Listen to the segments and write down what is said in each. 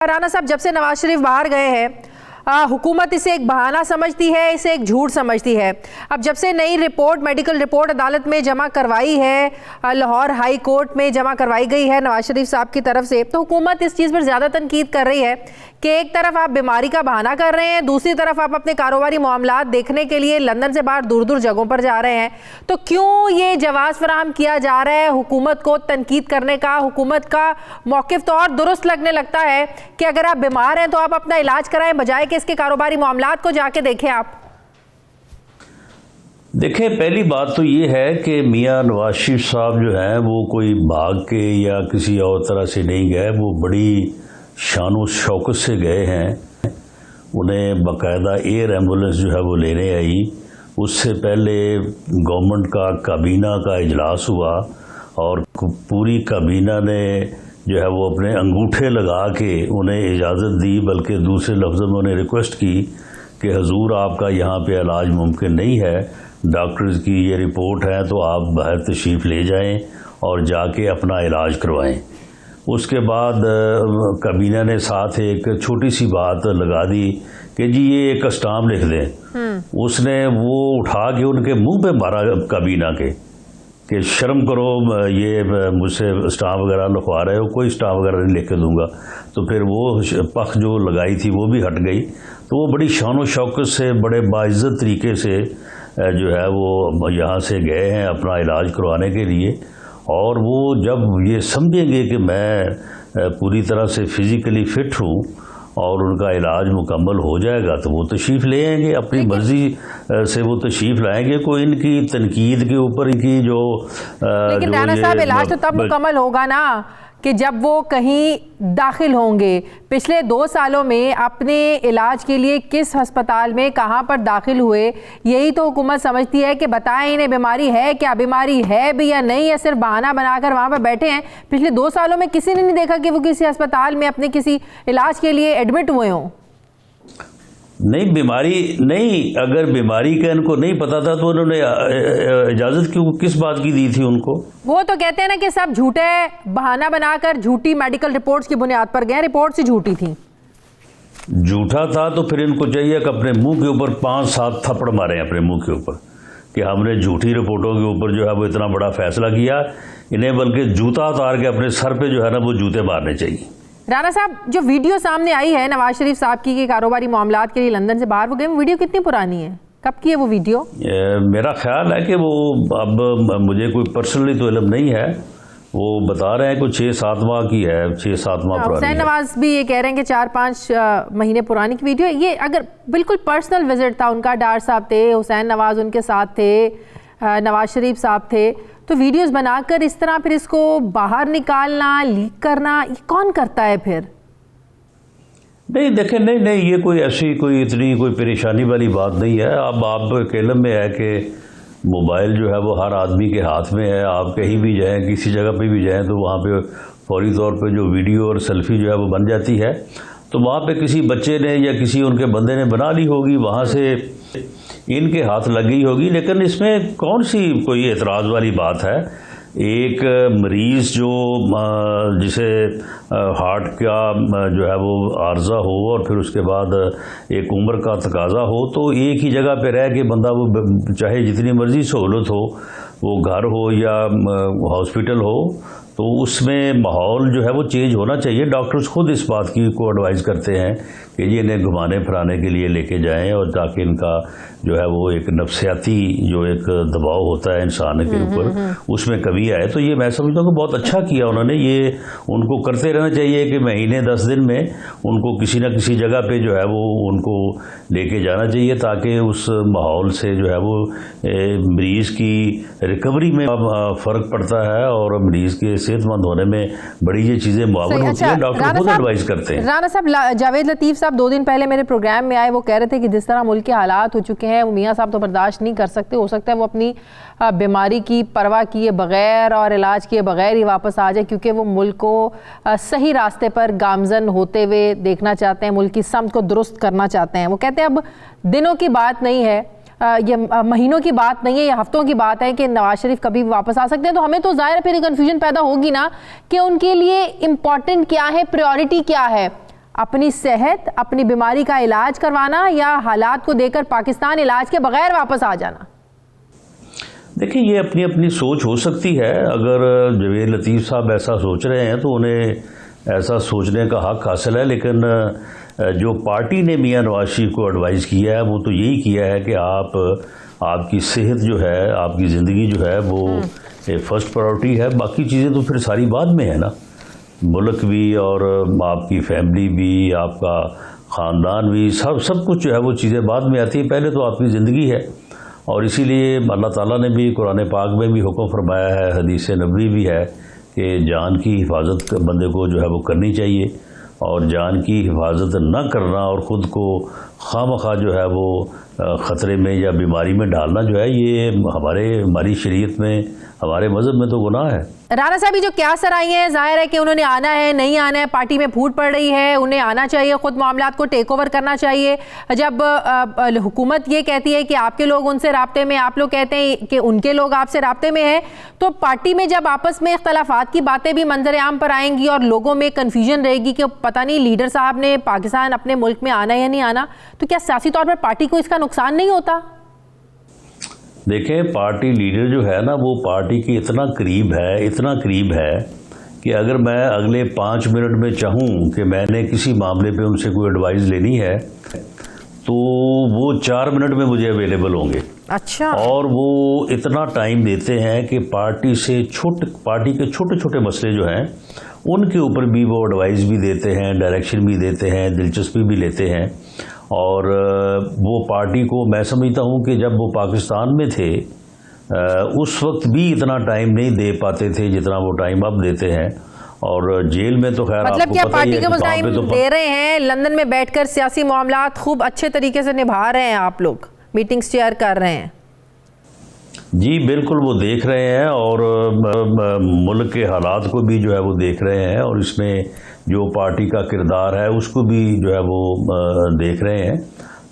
رانا صاحب جب سے نواز شریف باہر گئے ہیں حکومت اسے ایک بہانہ سمجھتی ہے, اسے ایک جھوٹ سمجھتی ہے. اب جب سے نئی رپورٹ میڈیکل رپورٹ عدالت میں جمع کروائی ہے, لاہور ہائی کورٹ میں جمع کروائی گئی ہے نواز شریف صاحب کی طرف سے, تو حکومت اس چیز پر زیادہ تنقید کر رہی ہے کہ ایک طرف آپ بیماری کا بہانہ کر رہے ہیں, دوسری طرف آپ اپنے کاروباری معاملات دیکھنے کے لیے لندن سے باہر دور دور جگہوں پر جا رہے ہیں. تو کیوں یہ جواز فراہم کیا جا رہا ہے حکومت کو تنقید کرنے کا؟ حکومت کا موقف تو اور درست لگنے لگتا ہے کہ اگر آپ بیمار ہیں تو آپ اپنا علاج کرائیں بجائے کہ اس کے کاروباری معاملات کو جا کے دیکھیں. آپ دیکھیں, پہلی بات تو یہ ہے کہ میاں نواز شریف صاحب جو ہیں وہ کوئی بھاگ کے یا کسی اور طرح سے نہیں گئے, وہ بڑی شان و شوکت سے گئے ہیں. انہیں باقاعدہ ایئر ایمبولنس جو ہے وہ لینے آئی. اس سے پہلے گورنمنٹ کا کابینہ کا اجلاس ہوا اور پوری کابینہ نے جو ہے وہ اپنے انگوٹھے لگا کے انہیں اجازت دی, بلکہ دوسرے لفظوں میں انہیں ریکویسٹ کی کہ حضور آپ کا یہاں پہ علاج ممکن نہیں ہے, ڈاکٹرز کی یہ رپورٹ ہے تو آپ باہر تشریف لے جائیں اور جا کے اپنا علاج کروائیں. اس کے بعد کابینہ نے ساتھ ایک چھوٹی سی بات لگا دی کہ جی یہ ایک اسٹامپ لکھ دیں. اس نے وہ اٹھا کے ان کے منہ پہ مارا کابینہ کے کہ شرم کرو, یہ مجھ سے اسٹامپ وغیرہ لکھوا رہے ہو, کوئی اسٹامپ وغیرہ نہیں لکھ کے دوں گا. تو پھر وہ پخ جو لگائی تھی وہ بھی ہٹ گئی. تو وہ بڑی شان و شوکت سے بڑے باعزت طریقے سے جو ہے وہ یہاں سے گئے ہیں اپنا علاج کروانے کے لیے. اور وہ جب یہ سمجھیں گے کہ میں پوری طرح سے فزیکلی فٹ ہوں اور ان کا علاج مکمل ہو جائے گا تو وہ تشریف لے آئیں گے, اپنی مرضی سے وہ تشریف لائیں گے. کوئی ان کی تنقید کے اوپر ان کی جو لیکن رانا صاحب علاج تو تب مکمل ہوگا نا کہ جب وہ کہیں داخل ہوں گے. پچھلے 2 سالوں میں اپنے علاج کے لیے کس ہسپتال میں کہاں پر داخل ہوئے, یہی تو حکومت سمجھتی ہے کہ بتائیں انہیں بیماری ہے کیا, بیماری ہے بھی یا نہیں, یا صرف بہانہ بنا کر وہاں پر بیٹھے ہیں. پچھلے 2 سالوں میں کسی نے نہیں دیکھا کہ وہ کسی ہسپتال میں اپنے کسی علاج کے لیے ایڈمٹ ہوئے ہوں. نہیں, بیماری نہیں, اگر بیماری کا ان کو نہیں پتا تھا تو انہوں نے اجازت کس بات کی دی تھی ان کو؟ وہ تو کہتے ہیں نا کہ سب جھوٹے بہانہ بنا کر جھوٹی میڈیکل رپورٹس کی بنیاد پر گئے, رپورٹ سے جھوٹی تھی. جھوٹا تھا تو پھر ان کو چاہیے کہ اپنے منہ کے اوپر 5-7 تھپڑ مارے اپنے منہ کے اوپر کہ ہم نے جھوٹی رپورٹوں کے اوپر جو ہے وہ اتنا بڑا فیصلہ کیا. انہیں بلکہ جوتا اتار کے اپنے سر پہ جو ہے نا وہ جوتے مارنے چاہیے. رانا صاحب جو ویڈیو سامنے آئی ہے نواز شریف صاحب کی کہ کاروباری معاملات کے لیے لندن سے باہر وہ گئے, ویڈیو کتنی پرانی ہے, کب کی ہے وہ ویڈیو؟ میرا خیال ہے کہ وہ اب مجھے کوئی پرسنلی تو علم نہیں ہے, وہ بتا رہے ہیں کوئی 6-7 ماہ کی ہے, 6-7 ماہ پرانی. حسین نواز بھی یہ کہہ رہے ہیں کہ 4-5 مہینے پرانی کی ویڈیو ہے. یہ اگر بالکل پرسنل وزٹ تھا ان کا, ڈار صاحب تھے, حسین نواز ان کے ساتھ تھے, نواز شریف صاحب تھے, تو ویڈیوز بنا کر اس طرح پھر اس کو باہر نکالنا, لیک کرنا, یہ کون کرتا ہے پھر؟ نہیں دیکھیں, نہیں یہ کوئی ایسی کوئی اتنی کوئی پریشانی والی بات نہیں ہے. اب آپ کے علم میں ہے کہ موبائل جو ہے وہ ہر آدمی کے ہاتھ میں ہے. آپ کہیں بھی جائیں, کسی جگہ پہ بھی جائیں تو وہاں پہ فوری طور پہ جو ویڈیو اور سیلفی جو ہے وہ بن جاتی ہے. تو وہاں پہ کسی بچے نے یا کسی ان کے بندے نے بنا لی ہوگی, وہاں سے ان کے ہاتھ لگ گئی ہوگی. لیکن اس میں کون سی کوئی اعتراض والی بات ہے؟ ایک مریض جو جسے ہارٹ کا جو ہے وہ عارضہ ہو اور پھر اس کے بعد ایک عمر کا تقاضا ہو, تو ایک ہی جگہ پہ رہ کے بندہ وہ چاہے جتنی مرضی سہولت ہو, وہ گھر ہو یا ہاسپٹل ہو, تو اس میں ماحول جو ہے وہ چینج ہونا چاہیے. ڈاکٹرز خود اس بات کی کو ایڈوائز کرتے ہیں کہ یہ انہیں گھمانے پھرانے کے لیے لے کے جائیں, اور تاکہ ان کا جو ہے وہ ایک نفسیاتی جو ایک دباؤ ہوتا ہے انسان کے اوپر اس میں کمی آئے. تو یہ میں سمجھتا ہوں کہ بہت اچھا کیا انہوں نے. یہ ان کو کرتے رہنا چاہیے کہ مہینے 10 دن میں ان کو کسی نہ کسی جگہ پہ جو ہے وہ ان کو لے کے جانا چاہیے, تاکہ اس ماحول سے جو ہے وہ مریض کی ریکوری میں فرق پڑتا ہے اور مریض کے صحت مند ہونے میں بڑی یہ چیزیں معاون ہوتی ہیں. ڈاکٹر خود ایڈوائز کرتے ہیں. رانا صاحب, جاوید لطیف صاحب 2 دن پہلے میرے پروگرام میں آئے, وہ کہہ رہے تھے کہ جس طرح ملک کے حالات ہو چکے ہیں وہ میاں صاحب تو برداشت نہیں کر سکتے. ہو سکتا ہے وہ اپنی بیماری کی پرواہ کیے بغیر اور علاج کیے بغیر ہی واپس آ جائے, کیونکہ وہ ملک کو صحیح راستے پر گامزن ہوتے ہوئے دیکھنا چاہتے ہیں, ملک کی سمت کو درست کرنا چاہتے ہیں. وہ کہتے ہیں اب دنوں کی بات نہیں ہے, یہ مہینوں کی بات نہیں ہے, یہ ہفتوں کی بات ہے کہ نواز شریف کبھی واپس آ سکتے ہیں. تو ہمیں تو ظاہر ہے پھر کنفیوژن پیدا ہوگی نا کہ ان کے لیے امپورٹنٹ کیا ہے, پریورٹی کیا ہے. اپنی صحت، اپنی بیماری کا علاج کروانا یا حالات کو دیکھ کر پاکستان علاج کے بغیر واپس آ جانا؟ دیکھیں یہ اپنی اپنی سوچ ہو سکتی ہے. اگر جوید لطیف صاحب ایسا سوچ رہے ہیں تو انہیں ایسا سوچنے کا حق حاصل ہے، لیکن جو پارٹی نے میاں نواز شریف کو ایڈوائز کیا ہے وہ تو یہی کیا ہے کہ آپ کی صحت جو ہے، آپ کی زندگی جو ہے وہ فرسٹ پرائرٹی ہے. باقی چیزیں تو پھر ساری بعد میں ہے نا. ملک بھی اور آپ کی فیملی بھی، آپ کا خاندان بھی، سب کچھ جو ہے وہ چیزیں بعد میں آتی ہیں. پہلے تو آپ کی زندگی ہے. اور اسی لیے اللہ تعالیٰ نے بھی قرآن پاک میں بھی حکم فرمایا ہے، حدیث نبوی بھی ہے کہ جان کی حفاظت بندے کو جو ہے وہ کرنی چاہیے. اور جان کی حفاظت نہ کرنا اور خود کو خواہ مخواہ جو ہے وہ خطرے میں یا بیماری میں ڈالنا جو ہے، یہ ہماری شریعت میں، ہمارے مذہب میں تو گناہ ہے. رانا صاحب جو قیاس آئی ہیں، ظاہر ہے کہ انہوں نے آنا ہے، نہیں آنا ہے، پارٹی میں پھوٹ پڑ رہی ہے، انہیں آنا چاہیے، خود معاملات کو ٹیک اوور کرنا چاہیے. جب حکومت یہ کہتی ہے کہ آپ کے لوگ ان سے رابطے میں، آپ لوگ کہتے ہیں کہ ان کے لوگ آپ سے رابطے میں ہیں، تو پارٹی میں جب آپس میں اختلافات کی باتیں بھی منظر عام پر آئیں گی اور لوگوں میں کنفیوژن رہے گی کہ پتہ نہیں لیڈر صاحب نے پاکستان اپنے ملک میں آنا یا نہیں آنا، تو کیا سیاسی طور پر پارٹی کو اس کا نقصان نہیں ہوتا؟ دیکھیں پارٹی لیڈر جو ہے نا وہ پارٹی کی اتنا قریب ہے کہ اگر میں اگلے 5 منٹ میں چاہوں کہ میں نے کسی معاملے پہ ان سے کوئی ایڈوائز لینی ہے تو وہ 4 منٹ میں مجھے اویلیبل ہوں گے. اچھا. اور وہ اتنا ٹائم دیتے ہیں کہ پارٹی کے چھوٹے چھوٹے مسئلے جو ہیں ان کے اوپر بھی وہ ایڈوائز بھی دیتے ہیں، ڈائریکشن بھی دیتے ہیں، دلچسپی بھی لیتے ہیں. اور وہ پارٹی کو میں سمجھتا ہوں کہ جب وہ پاکستان میں تھے اس وقت بھی اتنا ٹائم نہیں دے پاتے تھے جتنا وہ ٹائم اب دیتے ہیں. اور جیل میں تو خیر مطلب کیا پارٹی کو ٹائم دے رہے ہیں، لندن میں بیٹھ کر سیاسی معاملات خوب اچھے طریقے سے نبھا رہے ہیں، آپ لوگ میٹنگز چیئر کر رہے ہیں؟ جی بالکل وہ دیکھ رہے ہیں اور ملک کے حالات کو بھی جو ہے وہ دیکھ رہے ہیں اور اس میں جو پارٹی کا کردار ہے اس کو بھی جو ہے وہ دیکھ رہے ہیں.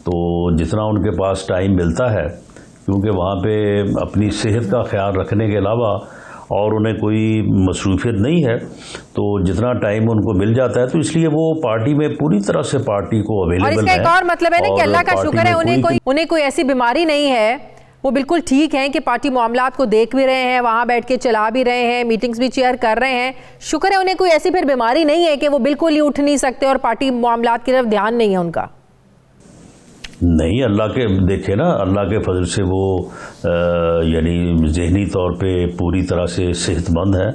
تو جتنا ان کے پاس ٹائم ملتا ہے، کیونکہ وہاں پہ اپنی صحت کا خیال رکھنے کے علاوہ اور انہیں کوئی مصروفیت نہیں ہے، تو جتنا ٹائم ان کو مل جاتا ہے تو اس لیے وہ پارٹی میں پوری طرح سے پارٹی کو اویلیبل ہے. اور اس کا ایک اور مطلب ہے نا کہ اللہ کا شکر ہے انہیں کوئی ایسی بیماری نہیں ہے، وہ بالکل ٹھیک ہیں کہ پارٹی معاملات کو دیکھ بھی رہے ہیں، وہاں بیٹھ کے چلا بھی رہے ہیں، میٹنگز بھی چیئر کر رہے ہیں. شکر ہے انہیں کوئی ایسی پھر بیماری نہیں ہے کہ وہ بالکل ہی اٹھ نہیں سکتے اور پارٹی معاملات کی طرف دھیان نہیں ہے ان کا. نہیں، اللہ کے دیکھے نا، اللہ کے فضل سے وہ یعنی ذہنی طور پہ پوری طرح سے صحت مند ہے.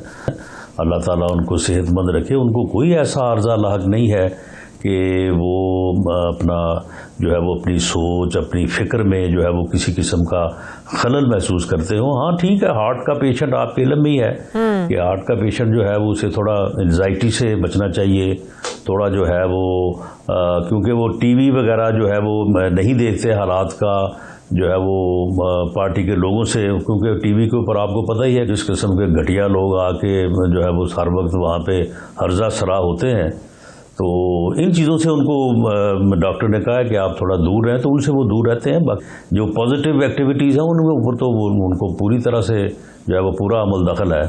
اللہ تعالیٰ ان کو صحت مند رکھے. ان کو کوئی ایسا عارضہ لاحق نہیں ہے کہ وہ اپنا جو ہے وہ اپنی سوچ، اپنی فکر میں جو ہے وہ کسی قسم کا خلل محسوس کرتے ہوں. ہاں ٹھیک ہے، ہارٹ کا پیشنٹ آپ کے علم میں ہی ہے کہ ہارٹ کا پیشنٹ جو ہے وہ اسے تھوڑا انزائٹی سے بچنا چاہیے، تھوڑا جو ہے وہ کیونکہ وہ ٹی وی وغیرہ جو ہے وہ نہیں دیکھتے حالات کا جو ہے وہ پارٹی کے لوگوں سے، کیونکہ ٹی وی کے اوپر آپ کو پتہ ہی ہے کس قسم کے گھٹیا لوگ آ کے جو ہے وہ ہر وقت وہاں پہ ہرزہ سرا ہوتے ہیں. تو ان چیزوں سے ان کو ڈاکٹر نے کہا ہے کہ آپ تھوڑا دور رہیں، تو ان سے وہ دور رہتے ہیں. باقی جو پازیٹیو ایکٹیویٹیز ہیں ان کے اوپر تو ان کو پوری طرح سے جو ہے وہ پورا عمل دخل ہے.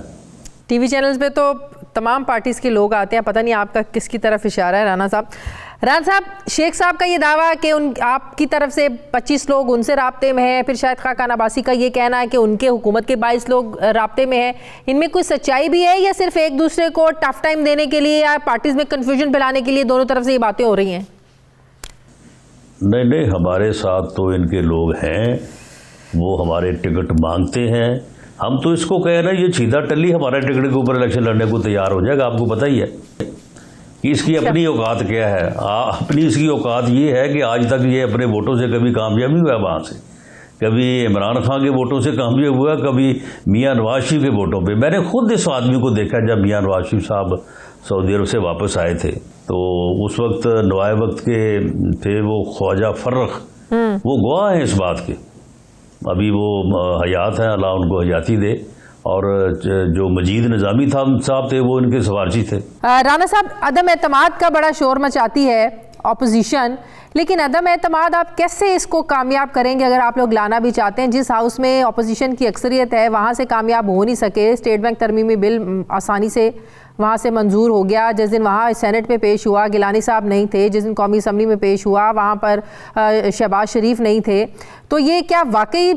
ٹی وی چینلز پہ تو تمام پارٹیز کے لوگ آتے ہیں، پتہ نہیں آپ کا کس کی طرف اشارہ ہے رانا صاحب. رانا صاحب، شیخ صاحب کا یہ دعویٰ کہ آپ کی طرف سے 25 لوگ ان سے رابطے میں ہیں، پھر شاید خاقان عباسی کا یہ کہنا ہے کہ ان کے حکومت کے 22 لوگ رابطے میں ہیں، ان میں کوئی سچائی بھی ہے یا صرف ایک دوسرے کو ٹف ٹائم دینے کے لیے یا پارٹیز میں کنفیوژن پھیلانے کے لیے دونوں طرف سے یہ باتیں ہو رہی ہیں؟ نہیں، ہمارے ساتھ تو ان کے لوگ ہیں، وہ ہمارے ٹکٹ مانگتے ہیں. ہم تو اس کو کہہ رہے ہیں یہ سیدھا ٹلی ہمارے ٹکٹ کے اوپر الیکشن لڑنے کو تیار ہو جائے گا. آپ کو پتہ ہی ہے کہ اس کی اپنی اوقات کیا ہے. اپنی اس کی اوقات یہ ہے کہ آج تک یہ اپنے ووٹوں سے کبھی کامیاب نہیں ہوا، وہاں سے کبھی عمران خان کے ووٹوں سے کامیاب ہوا، کبھی میاں نواز شریف کے ووٹوں پہ. میں نے خود اس آدمی کو دیکھا جب میاں نواز شریف صاحب سعودی عرب سے واپس آئے تھے، تو اس وقت نوائے وقت کے تھے وہ خواجہ فرخ، وہ گواہ ہیں اس بات کے. ابھی وہ حیات ہیں، اللہ ان کو حیاتی دے. اور جو مجید نظامی صاحب تھے وہ ان کے سفارشی تھے. رانا صاحب، عدم اعتماد کا بڑا شور مچاتی ہے اپوزیشن، لیکن عدم اعتماد آپ کیسے اس کو کامیاب کریں گے اگر آپ لوگ لانا بھی چاہتے ہیں؟ جس ہاؤس میں اپوزیشن کی اکثریت ہے وہاں سے کامیاب ہو نہیں سکے، اسٹیٹ بینک ترمیمی بل آسانی سے وہاں سے منظور ہو گیا، جس دن وہاں سینٹ میں پیش ہوا گیلانی صاحب نہیں تھے، جس دن قومی اسمبلی میں پیش ہوا وہاں پر شہباز شریف نہیں تھے، تو یہ کیا واقعی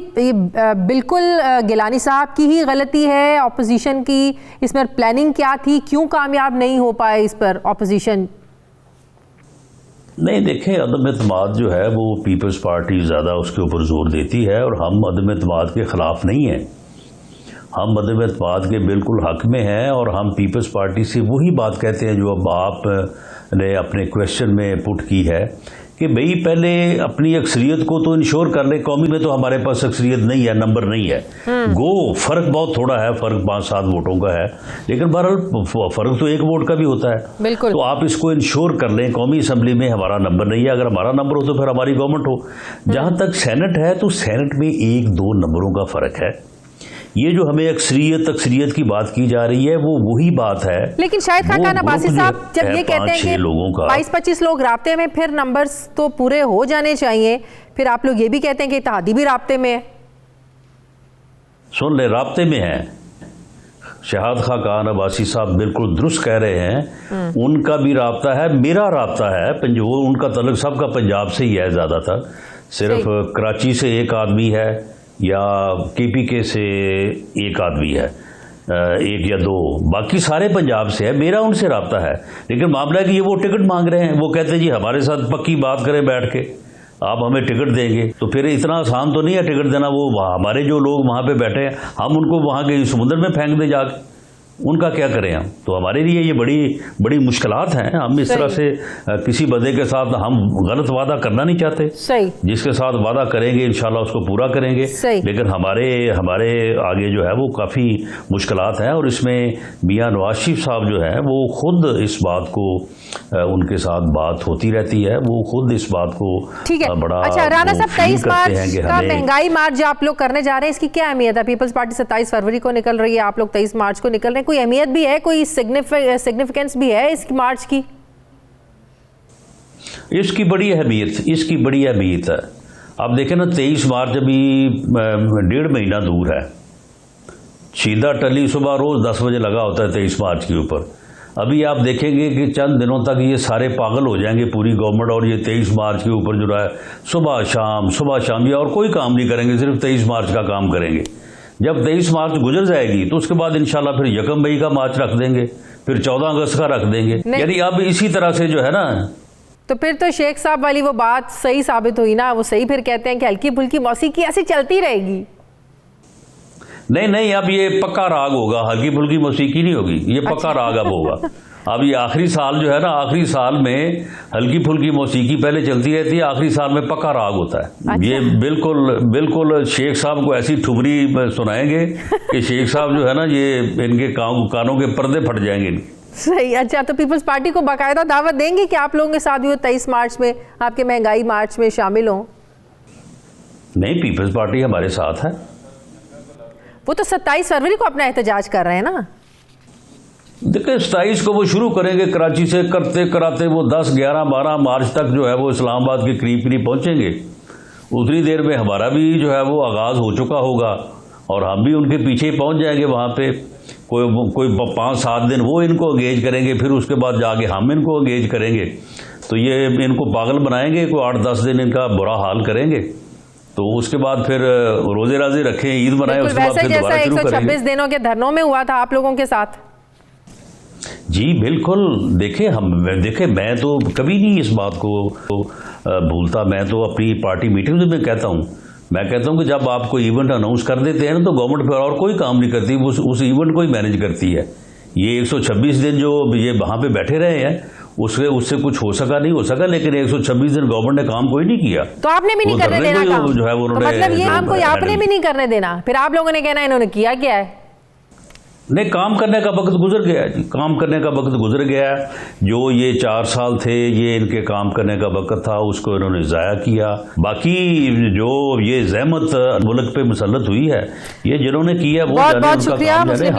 بالکل گیلانی صاحب کی ہی غلطی ہے اپوزیشن کی؟ اس میں پلاننگ کیا تھی، کیوں کامیاب نہیں ہو پائے اس پر اپوزیشن؟ نہیں دیکھیں، عدم اعتماد جو ہے وہ پیپلز پارٹی زیادہ اس کے اوپر زور دیتی ہے، اور ہم عدم اعتماد کے خلاف نہیں ہیں، ہم عدم اعتماد کے بالکل حق میں ہیں، اور ہم پیپلز پارٹی سے وہی بات کہتے ہیں جو اب آپ نے اپنے کویشچن میں پٹ کی ہے کہ بھئی پہلے اپنی اکثریت کو تو انشور کر لیں۔ قومی میں تو ہمارے پاس اکثریت نہیں ہے، نمبر نہیں ہے، گو فرق بہت تھوڑا ہے، فرق 5-7 ووٹوں کا ہے، لیکن بہرحال فرق تو 1 ووٹ کا بھی ہوتا ہے، بالکل۔ تو آپ اس کو انشور کر لیں قومی اسمبلی میں ہمارا نمبر نہیں ہے، اگر ہمارا نمبر ہو تو پھر ہماری گورنمنٹ ہو۔ جہاں تک سینٹ ہے تو سینٹ میں 1-2 نمبروں کا فرق ہے، یہ جو ہمیں اکثریت کی بات کی جا رہی ہے وہ وہی بات ہے۔ لیکن شاہد خاقان عباسی صاحب جب یہ کہتے ہیں کہ 22-25 لوگ رابطے میں، پھر نمبرز تو پورے ہو جانے چاہیے، پھر آپ لوگ یہ بھی کہتے ہیں کہ اتحادی بھی رابطے میں ہے۔ سن لیں، رابطے میں ہیں، شہاد خاقان عباسی صاحب بالکل درست کہہ رہے ہیں، ان کا بھی رابطہ ہے، میرا رابطہ ہے، ان کا تعلق سب کا پنجاب سے ہی ہے، زیادہ تر صرف کراچی سے 1 آدمی ہے یا KPK سے 1 آدمی ہے، 1 یا 2، باقی سارے پنجاب سے ہے، میرا ان سے رابطہ ہے۔ لیکن معاملہ ہے کہ یہ وہ ٹکٹ مانگ رہے ہیں، وہ کہتے ہیں جی ہمارے ساتھ پکی بات کریں بیٹھ کے، آپ ہمیں ٹکٹ دیں گے، تو پھر اتنا آسان تو نہیں ہے ٹکٹ دینا، وہ ہمارے جو لوگ وہاں پہ بیٹھے ہیں ہم ان کو وہاں کے سمندر میں پھینک دیں جا کے، ان کا کیا کریں ہم؟ تو ہمارے لیے یہ بڑی مشکلات ہیں، ہم اس طرح سے کسی بندے کے ساتھ ہم غلط وعدہ کرنا نہیں چاہتے، جس کے ساتھ وعدہ کریں گے انشاءاللہ اس کو پورا کریں گے، لیکن ہمارے آگے جو ہے وہ کافی مشکلات ہیں، اور اس میں میاں نواز شریف صاحب جو ہیں وہ خود اس بات کو، ان کے ساتھ بات ہوتی رہتی ہے، وہ خود اس بات کو بڑا رانا صاحب 23 کرتے ہیں کہ مارچ کا مہنگائی مارچ جو آپ لوگ کرنے جا رہے ہیں اس کی کیا اہمیت ہے؟ پیپلز پارٹی 27 فروری کو نکل رہی ہے، آپ لوگ 23 مارچ کو نکل رہے ہیں، کوئی اہمیت بھی ہے، کوئی سگنیفیکنس بھی ہے اس مارچ کی؟ اس کی بڑی اہمیت ہے۔ آپ دیکھیں نا، 23 مارچ ابھی 1.5 مہینہ دور ہے، سیدھا ٹلی صبح روز 10 بجے لگا ہوتا ہے 23 مارچ کے اوپر۔ ابھی آپ دیکھیں گے کہ چند دنوں تک یہ سارے پاگل ہو جائیں گے پوری گورنمنٹ، اور یہ 23 مارچ کے اوپر جو ہے صبح شام یہ اور کوئی کام نہیں کریں گے، صرف 23 مارچ کا کام کریں گے۔ جب 23 مارچ گزر جائے گی تو اس کے بعد انشاءاللہ پھر 1 مئی کا مارچ رکھ دیں گے، پھر 14 اگست کا رکھ دیں گے، یعنی اب اسی طرح سے جو ہے نا۔ تو پھر تو شیخ صاحب والی وہ بات صحیح ثابت ہوئی نا، وہ صحیح پھر کہتے ہیں کہ ہلکی پھلکی موسیقی ایسی چلتی رہے گی۔ نہیں، اب یہ پکا راگ ہوگا، ہلکی پھلکی موسیقی نہیں ہوگی، یہ پکا راگ اب ہوگا۔ اب یہ آخری سال جو ہے نا، آخری سال میں ہلکی پھلکی موسیقی پہلے چلتی رہتی ہے، آخری سال میں پکا راگ ہوتا ہے۔ یہ بالکل شیخ صاحب کو ایسی ٹھمری سنائیں گے کہ شیخ صاحب جو ہے نا یہ ان کے کانوں کے پردے پھٹ جائیں گے۔ صحیح، اچھا، تو پیپلز پارٹی کو باقاعدہ دعوت دیں گے کہ آپ لوگوں کے ساتھ بھی 23 مارچ میں آپ کے مہنگائی مارچ میں شامل ہوں؟ نہیں، پیپلز پارٹی ہمارے ساتھ ہے۔ وہ تو 27 فروری کو اپنا احتجاج کر رہے ہیں نا۔ دیکھیں 27 کو وہ شروع کریں گے، کراچی سے کرتے کراتے وہ 10, 11, 12 مارچ تک جو ہے وہ اسلام آباد کے قریب پہنچیں گے۔ اتنی دیر میں ہمارا بھی جو ہے وہ آغاز ہو چکا ہوگا، اور ہم بھی ان کے پیچھے ہی پہنچ جائیں گے وہاں پہ۔ کوئی 5-7 دن وہ ان کو انگیج کریں گے، پھر اس کے بعد جا کے ہم ان کو انگیج کریں گے، تو یہ ان کو پاگل بنائیں گے، کوئی 8-10 دن ان کا برا حال کریں گے، تو اس کے بعد پھر روزے رازے رکھیں، عید منائیں، اس کے بعد پھر دوبارہ شروع کریں گے۔ 126 دنوں کے دھرنوں میں ہوا تھا آپ لوگوں کے ساتھ؟ جی بالکل، دیکھیں میں تو کبھی نہیں اس بات کو بھولتا، میں تو اپنی پارٹی میٹنگ میں کہتا ہوں کہ جب آپ کو ایونٹ اناؤنس کر دیتے ہیں نا تو گورنمنٹ پھر اور کوئی کام نہیں کرتی، اس ایونٹ کو ہی مینیج کرتی ہے۔ یہ 126 دن جو یہ وہاں پہ بیٹھے رہے ہیں اس سے کچھ ہو سکا نہیں ہو سکا، لیکن 126 دن گورنمنٹ نے کام کوئی نہیں کیا، تو آپ نے بھی نہیں کرنے دینا کام، مطلب یہ کام کوئی آپ نے بھی نہیں کرنے دینا، پھر آپ لوگوں نے کہنا انہوں نے کیا ہے؟ نہیں، کام کرنے کا وقت گزر گیا ہے جی، کام کرنے کا وقت گزر گیا ہے۔ جو یہ 4 سال تھے یہ ان کے کام کرنے کا وقت تھا، اس کو انہوں نے ضائع کیا۔ باقی جو یہ زحمت ملک پہ مسلط ہوئی ہے، یہ جنہوں نے کیا وہ بہت شکریہ۔